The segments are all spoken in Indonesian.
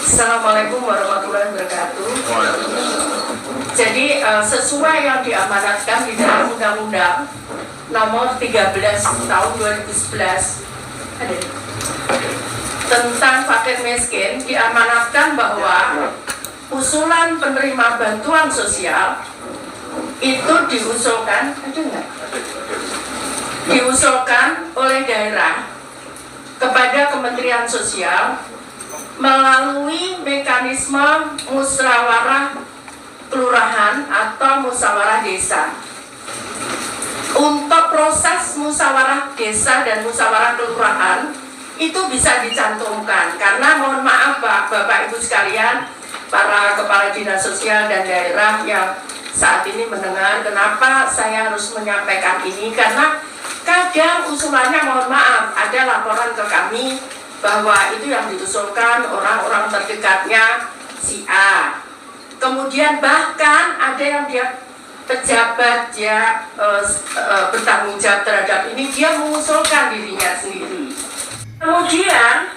Assalamualaikum warahmatullahi wabarakatuh. Jadi sesuai yang diamanatkan di dalam Undang-Undang Nomor 13 Tahun 2011 tentang fakir miskin, diamanatkan bahwa usulan penerima bantuan sosial itu diusulkan oleh daerah kepada Kementerian Sosial melalui mekanisme musyawarah kelurahan atau musyawarah desa. Untuk proses musyawarah desa dan musyawarah kelurahan itu bisa dicantumkan, karena mohon maaf Bapak Ibu sekalian, para kepala dinas sosial dan daerah yang saat ini mendengar, kenapa saya harus menyampaikan ini, karena kadang usulannya mohon maaf ada laporan ke kami bahwa itu yang diusulkan orang-orang terdekatnya si A. Kemudian bahkan ada yang dia pejabat, dia bertanggung jawab terhadap ini, dia mengusulkan dirinya sendiri. Kemudian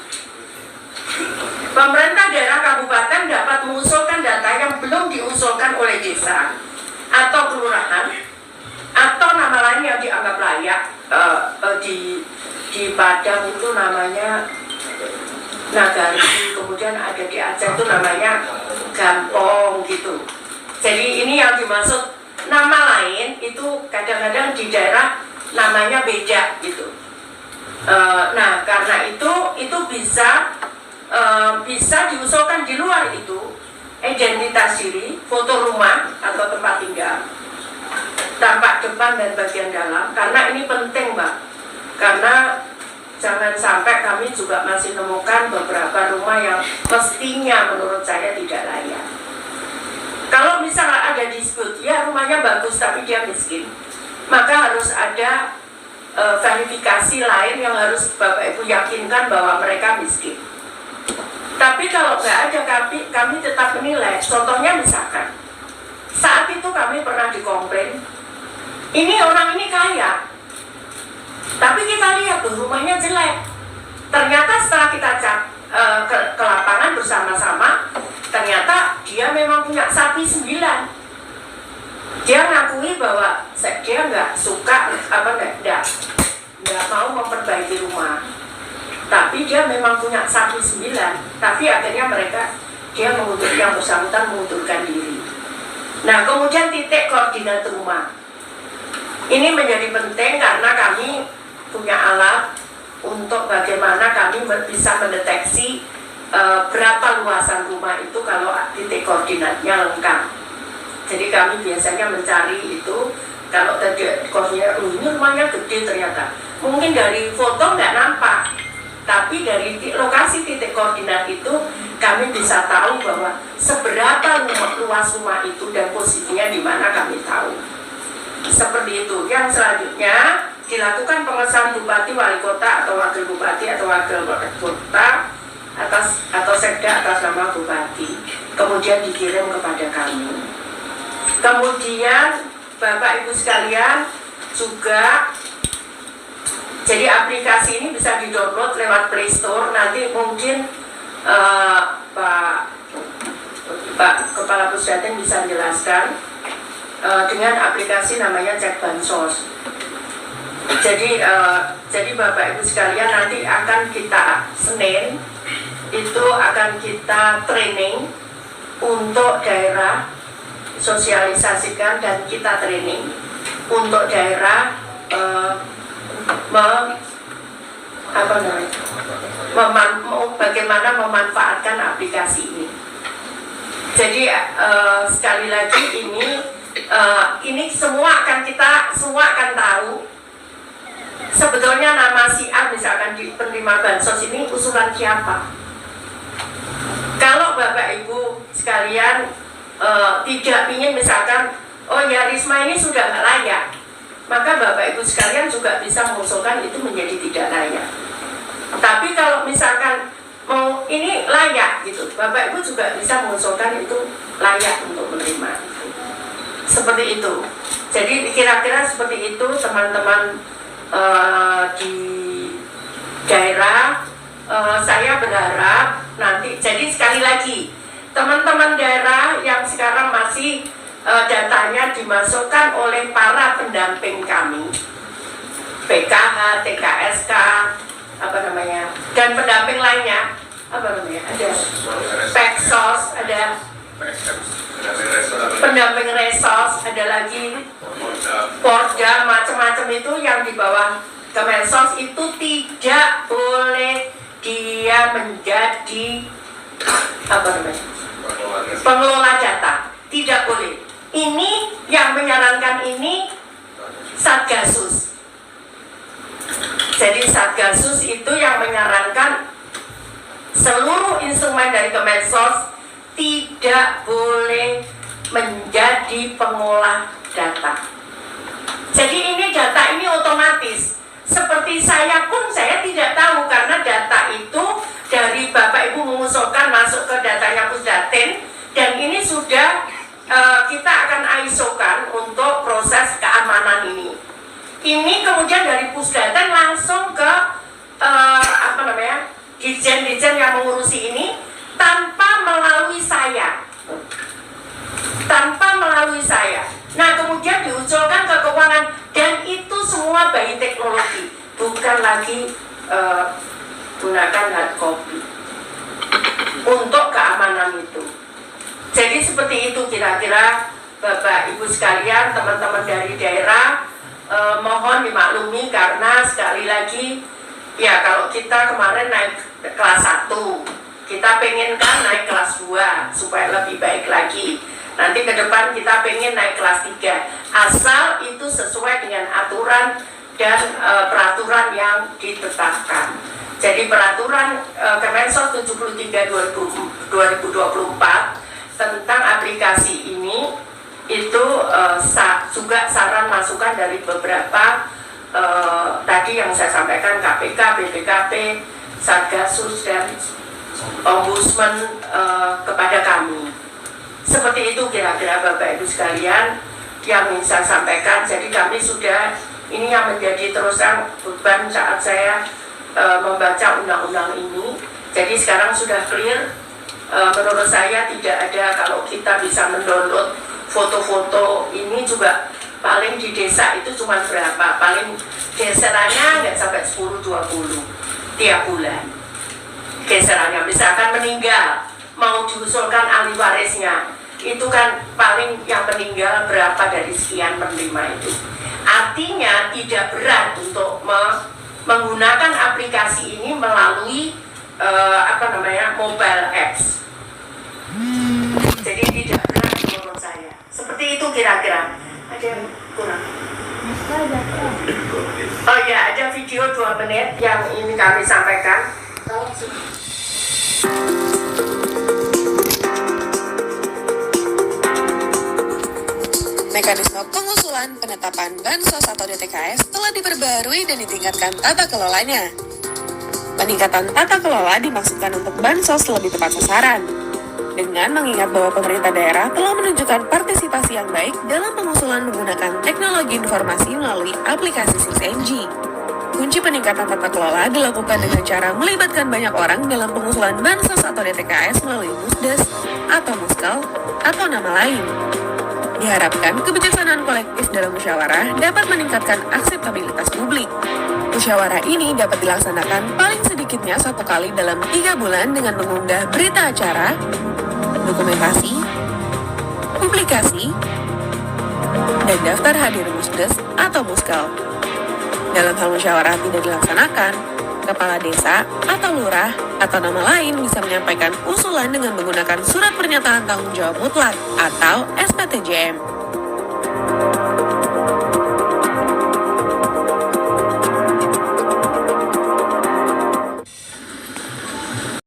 pemerintah daerah kabupaten dapat mengusulkan data yang belum diusulkan oleh desa atau kelurahan atau nama lain yang dianggap layak. Di Padang itu namanya Nagari, kemudian ada di Aceh itu namanya Gampong gitu. Jadi ini yang dimaksud nama lain itu kadang-kadang di daerah namanya beda gitu. Nah karena itu bisa diusulkan di luar itu, identitas diri, foto rumah atau tempat tinggal, tampak depan dan bagian dalam, karena ini penting Mbak, karena jangan sampai kami juga masih menemukan beberapa rumah yang mestinya menurut saya tidak layak. Kalau misalnya ada dispute, ya rumahnya bagus tapi dia miskin, maka harus ada verifikasi lain yang harus Bapak Ibu yakinkan bahwa mereka miskin. Tapi kalau nggak ada, kami tetap menilai. Contohnya misalkan, saat itu kami pernah dikomplain, ini orang ini kaya, tapi kita lihat tuh rumahnya jelek. Ternyata setelah kita cek ke lapangan bersama-sama, ternyata dia memang punya sapi 9. Dia ngakui bahwa dia nggak suka, nggak mau memperbaiki rumah, tapi dia memang punya sapi 9. Tapi akhirnya dia yang bersangkutan mengundurkan diri. Nah kemudian titik koordinat rumah ini menjadi penting karena kami punya alat untuk bagaimana kami bisa mendeteksi berapa luasan rumah itu kalau titik koordinatnya lengkap. Jadi kami biasanya mencari itu, kalau tadi koordinat ini rumahnya gede ternyata, mungkin dari foto nggak nampak, tapi dari lokasi titik koordinat itu kami bisa tahu bahwa seberapa luas rumah itu dan posisinya di mana kami tahu. Seperti itu. Yang selanjutnya dilakukan pengesahan bupati, wali kota atau wakil bupati atau wakil kota atau sekda atas nama bupati, kemudian dikirim kepada kami. Kemudian Bapak Ibu sekalian juga, jadi aplikasi ini bisa di-download lewat Play Store. Nanti mungkin Pak Kepala Pusdatin bisa menjelaskan dengan aplikasi namanya Cek Bansos. Jadi Bapak Ibu sekalian, nanti akan kita Senin itu akan kita training untuk daerah, sosialisasikan dan kita training untuk daerah bagaimana memanfaatkan aplikasi ini. Jadi sekali lagi ini semua akan tahu sebetulnya nama si A misalkan di penerima bansos ini usulan siapa. Kalau Bapak Ibu sekalian tidak ingin misalkan, oh ya Risma ini sudah nggak layak, maka Bapak Ibu sekalian juga bisa mengusulkan itu menjadi tidak layak. Tapi kalau misalkan mau ini layak gitu, Bapak Ibu juga bisa mengusulkan itu layak untuk menerima. Seperti itu. Jadi kira-kira seperti itu teman-teman di daerah saya berharap nanti, jadi sekali lagi teman-teman daerah yang sekarang masih datanya dimasukkan oleh para pendamping kami, PKH, TKSK, dan pendamping lainnya, ada Peksos, ada pendamping Resos, ada lagi Porda, macam-macam itu yang di bawah Kemensos itu tidak boleh dia menjadi pengelola data, tidak boleh. Ini yang menyarankan ini Satgasus. Jadi Satgasus itu yang menyarankan seluruh instrumen dari Kemensos tidak boleh menjadi pengolah data. Jadi ini data ini otomatis. Seperti saya pun saya tidak tahu karena data itu dari Bapak Ibu mengusulkan masuk ke datanya Pusdatin, dan ini sudah kita akan ISO-kan untuk proses keamanan ini. Ini kemudian dari Pusdatin langsung ke Dirjen-dirjen yang mengurusi ini tanpa melalui saya. Nah, kemudian diusulkan ke keuangan, dan itu semua by teknologi, bukan lagi gunakan hard copy untuk keamanan itu. Jadi seperti itu kira-kira Bapak Ibu sekalian, teman-teman dari daerah, mohon dimaklumi karena sekali lagi ya, kalau kita kemarin naik kelas 1, kita pengen kan naik kelas 2 supaya lebih baik lagi. Nanti ke depan kita pengen naik kelas 3, asal itu sesuai dengan aturan dan peraturan yang ditetapkan. Jadi peraturan Kemensos 73/2024 tentang aplikasi ini itu juga saran masukan dari beberapa tadi yang saya sampaikan, KPK, BPKP, Satgasus, dan Ombudsman kepada kami. Seperti itu kira-kira Bapak Ibu sekalian yang ingin saya sampaikan. Jadi kami sudah, ini yang menjadi terusan beban saat saya membaca undang-undang ini. Jadi sekarang sudah clear. Menurut saya tidak ada, kalau kita bisa mendownload foto-foto ini juga paling di desa itu cuma berapa, paling geserannya nggak sampai 10-20 tiap bulan geserannya. Misalkan meninggal, mau diusulkan ahli warisnya, itu kan paling yang meninggal berapa dari sekian penerima itu. Artinya tidak berat untuk menggunakan aplikasi ini melalui mobile apps. Jadi tidak berat menurut saya. Seperti itu kira-kira. Ada yang kurang? Oh ya, ada video 2 menit yang ini kami sampaikan. Mekanisme pengusulan penetapan Bansos atau DTKS telah diperbarui dan ditingkatkan tata kelolanya. Peningkatan tata kelola dimaksudkan untuk Bansos lebih tepat sasaran, dengan mengingat bahwa pemerintah daerah telah menunjukkan partisipasi yang baik dalam pengusulan menggunakan teknologi informasi melalui aplikasi 6NG. Kunci peningkatan tata kelola dilakukan dengan cara melibatkan banyak orang dalam pengusulan Bansos atau DTKS melalui Musdes atau Muskal atau nama lain. Diharapkan kebijaksanaan kolektif dalam musyawarah dapat meningkatkan akseptabilitas publik. Musyawarah ini dapat dilaksanakan paling sedikitnya 1 kali dalam 3 bulan dengan mengunggah berita acara, dokumentasi, publikasi, dan daftar hadir Musdes atau Muskal. Dalam hal musyawarah tidak dilaksanakan, kepala desa atau lurah atau nama lain bisa menyampaikan usulan dengan menggunakan surat pernyataan tanggung jawab mutlak atau SPTJM.